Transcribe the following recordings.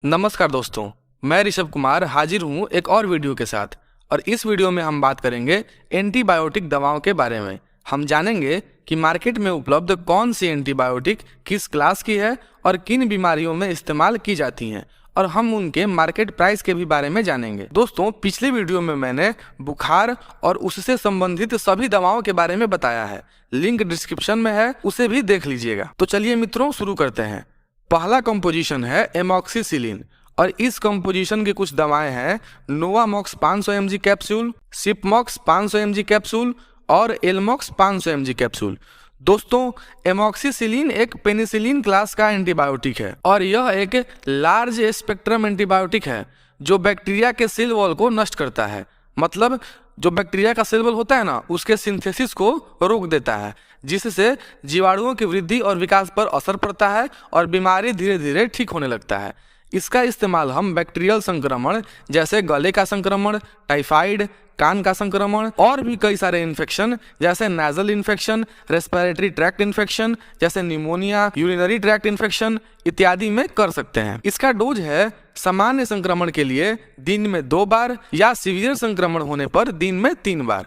नमस्कार दोस्तों, मैं ऋषभ कुमार हाजिर हूँ एक और वीडियो के साथ। और इस वीडियो में हम बात करेंगे एंटीबायोटिक दवाओं के बारे में। हम जानेंगे कि मार्केट में उपलब्ध कौन सी एंटीबायोटिक किस क्लास की है और किन बीमारियों में इस्तेमाल की जाती हैं, और हम उनके मार्केट प्राइस के भी बारे में जानेंगे। दोस्तों, पिछले वीडियो में मैंने बुखार और उससे संबंधित सभी दवाओं के बारे में बताया है, लिंक डिस्क्रिप्शन में है, उसे भी देख लीजिएगा। तो चलिए मित्रों, शुरू करते हैं। पहला कंपोजिशन है एमॉक्सिसिलिन, और इस कंपोजिशन की कुछ दवाएं हैं नोवामॉक्स 500 mg कैप्सूल, सिपमॉक्स 500 mg कैप्सूल और एलमॉक्स 500 mg कैप्सूल। दोस्तों, एमॉक्सिसिलिन एक पेनिसिलिन क्लास का एंटीबायोटिक है और यह एक लार्ज स्पेक्ट्रम एंटीबायोटिक है जो बैक्टीरिया के सेल वॉल को नष्ट करता है। मतलब जो बैक्टीरिया का सेल वॉल होता है ना, उसके सिंथेसिस को रोक देता है, जिससे जीवाणुओं की वृद्धि और विकास पर असर पड़ता है और बीमारी धीरे धीरे ठीक होने लगता है। इसका इस्तेमाल हम बैक्टीरियल संक्रमण जैसे गले का संक्रमण, टाइफाइड, कान का संक्रमण और भी कई सारे इन्फेक्शन जैसे nasal infection, respiratory tract infection जैसे निमोनिया, यूरिनरी ट्रैक्ट इन्फेक्शन इत्यादि में कर सकते हैं। इसका डोज है सामान्य संक्रमण के लिए दिन में 2 बार या सीवियर संक्रमण होने पर दिन में 3 बार।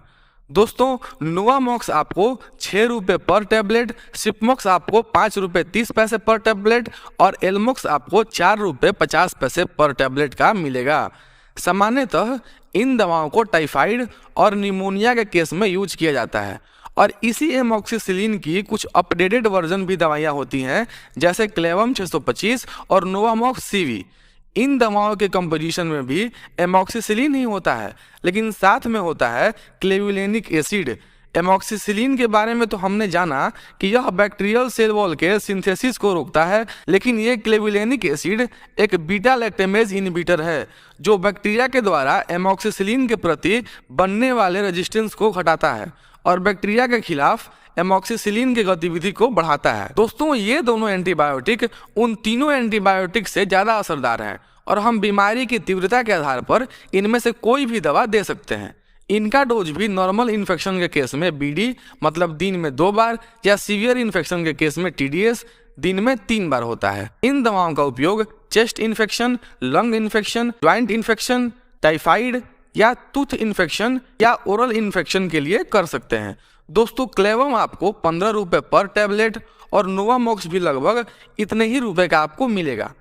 दोस्तों, नोवामॉक्स आपको 6 रुपये पर टैबलेट, सिपमॉक्स आपको 5 रुपये 30 पैसे पर टैबलेट और एलमॉक्स आपको 4 रुपये 50 पैसे पर टैबलेट का मिलेगा। सामान्यतः इन दवाओं को टाइफाइड और निमोनिया के केस में यूज किया जाता है। और इसी एमॉक्सिसिलिन की कुछ अपडेटेड वर्जन भी दवाइयाँ होती हैं जैसे क्लेवम 625 और नोवामॉक्स सीवी। इन दवाओं के कंपोजिशन में भी एमॉक्सिसिलिन ही होता है, लेकिन साथ में होता है क्लेवुलेनिक एसिड। एमॉक्सिसिलिन के बारे में तो हमने जाना कि यह बैक्टीरियल सेल वॉल के सिंथेसिस को रोकता है, लेकिन ये क्लेवुलेनिक एसिड एक बीटा लैक्टेमेज इनहिबिटर है जो बैक्टीरिया के द्वारा एमॉक्सिसिलिन के प्रति बनने वाले रेजिस्टेंस को घटाता है और बैक्टीरिया के खिलाफ एमॉक्सिसिलिन की गतिविधि को बढ़ाता है। दोस्तों, ये दोनों एंटीबायोटिक उन तीनों एंटीबायोटिक से ज़्यादा असरदार हैं और हम बीमारी की तीव्रता के आधार पर इनमें से कोई भी दवा दे सकते हैं। इनका डोज भी नॉर्मल इन्फेक्शन के केस में बीडी मतलब दिन में 2 बार या सीवियर इन्फेक्शन के केस में टीडीएस दिन में 3 बार होता है। इन दवाओं का उपयोग chest infection, lung infection, joint infection, typhoid या टूथ इन्फेक्शन या ओरल इन्फेक्शन के लिए कर सकते हैं। दोस्तों, क्लेवम आपको 15 रुपये पर टैबलेट और नोवामॉक्स भी लगभग इतने ही रुपए का आपको मिलेगा।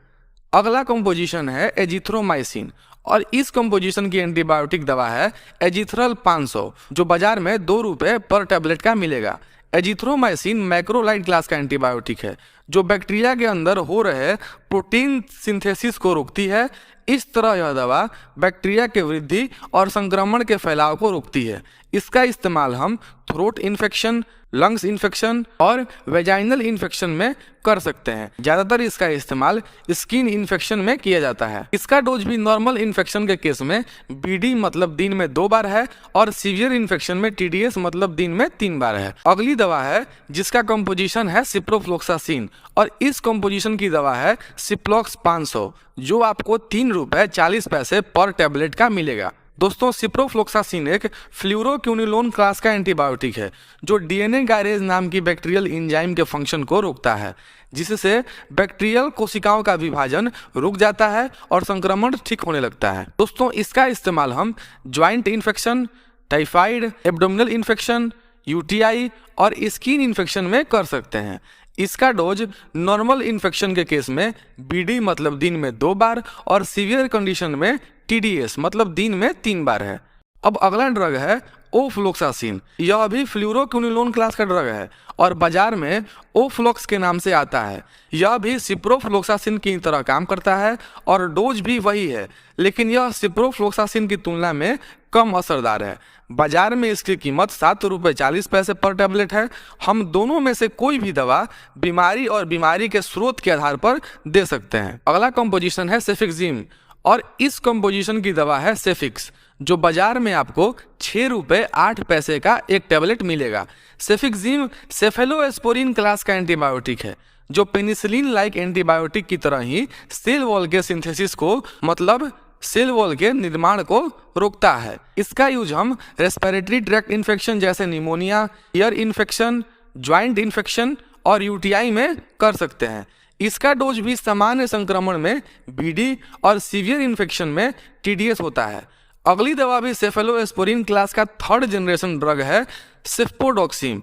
अगला कंपोजिशन है एजिथ्रोमाइसिन, और इस कंपोजिशन की एंटीबायोटिक दवा है एजिथ्रल 500 जो बाजार में 2 रुपये पर टैबलेट का मिलेगा। एजिथ्रोमाइसिन मैक्रोलाइड क्लास का एंटीबायोटिक है जो बैक्टीरिया के अंदर हो रहे प्रोटीन सिंथेसिस को रोकती है। इस तरह यह दवा बैक्टीरिया के वृद्धि और संक्रमण के फैलाव को रोकती है। इसका इस्तेमाल हम थ्रोट इन्फेक्शन, लंग्स इन्फेक्शन और वेजाइनल इन्फेक्शन में कर सकते हैं। ज़्यादातर इसका इस्तेमाल स्किन इन्फेक्शन में किया जाता है। इसका डोज भी नॉर्मल इन्फेक्शन के केस में बीडी मतलब दिन में 2 बार है और सीवियर इन्फेक्शन में टीडीएस मतलब दिन में 3 बार है। अगली दवा है जिसका कंपोजिशन है सिप्रोफ्लोक्सासिन, और इस कंपोजिशन की दवा है सिप्लॉक्स 500 जो आपको 3 रुपये 40 पैसे पर टैबलेट का मिलेगा। दोस्तों, सिप्रोफ्लोक्सासिन एक फ्लूरोक्विनोलोन क्लास का एंटीबायोटिक है जो डीएनए गायरेज नाम की बैक्टीरियल एंजाइम के फंक्शन को रोकता है, जिससे बैक्टीरियल कोशिकाओं का विभाजन रुक जाता है और संक्रमण ठीक होने लगता है। दोस्तों, इसका इस्तेमाल हम joint infection, typhoid, abdominal infection, UTI और स्किन इन्फेक्शन में कर सकते हैं। इसका डोज नॉर्मल इन्फेक्शन के केस में बीडी मतलब दिन में 2 बार और सीवियर कंडीशन में टीडीएस मतलब दिन में 3 बार है। अब अगला ड्रग है ओफ्लोक्सासिन। यह भी फ्लूरोक्विनोलोन क्लास का ड्रग है और बाजार में ओफ्लोक्स के नाम से आता है। यह भी सिप्रोफ्लोक्सासिन की तरह काम करता है और डोज भी वही है, लेकिन यह सिप्रोफ्लोक्सासिन की तुलना में कम असरदार है। बाजार में इसकी कीमत 7 रुपये 40 पैसे पर टैबलेट है। हम दोनों में से कोई भी दवा बीमारी और बीमारी के स्रोत के आधार पर दे सकते हैं। अगला कंपोजिशन है सेफिक्सिम, और इस कंपोजिशन की दवा है सेफिक्स जो बाजार में आपको 6 रुपये 8 पैसे का एक टैबलेट मिलेगा। सेफिक्सिम सेफेलोस्पोरिन क्लास का एंटीबायोटिक है जो पेनिसिलिन लाइक एंटीबायोटिक की तरह ही सेल वॉल के सिंथेसिस को मतलब सेल वॉल के निर्माण को रोकता है। इसका यूज हम रेस्पिरेटरी ट्रैक्ट इन्फेक्शन जैसे pneumonia, ear infection, joint infection और यूटीआई में कर सकते हैं। इसका डोज भी सामान्य संक्रमण में बीडी और सीवियर इन्फेक्शन में टीडीएस होता है। अगली दवा भी सेफेलोस्पोरिन क्लास का 3rd जनरेशन ड्रग है सेफ्पोडोक्सिम।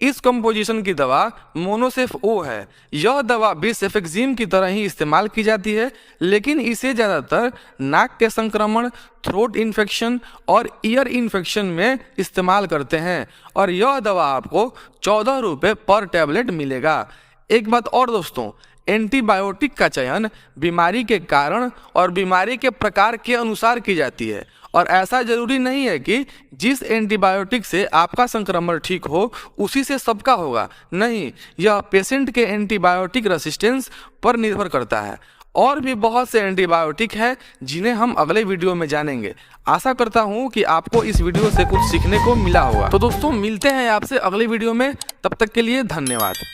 इस कंपोजिशन की दवा मोनोसेफ ओ है। यह दवा भी सेफेक्सिम की तरह ही इस्तेमाल की जाती है, लेकिन इसे ज़्यादातर नाक के संक्रमण, थ्रोट इन्फेक्शन और ईयर इन्फेक्शन में इस्तेमाल करते हैं और यह दवा आपको 14 रुपये पर टैबलेट मिलेगा। एक बात और दोस्तों, एंटीबायोटिक का चयन बीमारी के कारण और बीमारी के प्रकार के अनुसार की जाती है और ऐसा जरूरी नहीं है कि जिस एंटीबायोटिक से आपका संक्रमण ठीक हो उसी से सबका होगा। नहीं, यह पेशेंट के एंटीबायोटिक रेसिस्टेंस पर निर्भर करता है। और भी बहुत से एंटीबायोटिक है जिन्हें हम अगले वीडियो में जानेंगे। आशा करता हूँ कि आपको इस वीडियो से कुछ सीखने को मिला होगा। तो दोस्तों, मिलते हैं आपसे अगले वीडियो में, तब तक के लिए धन्यवाद।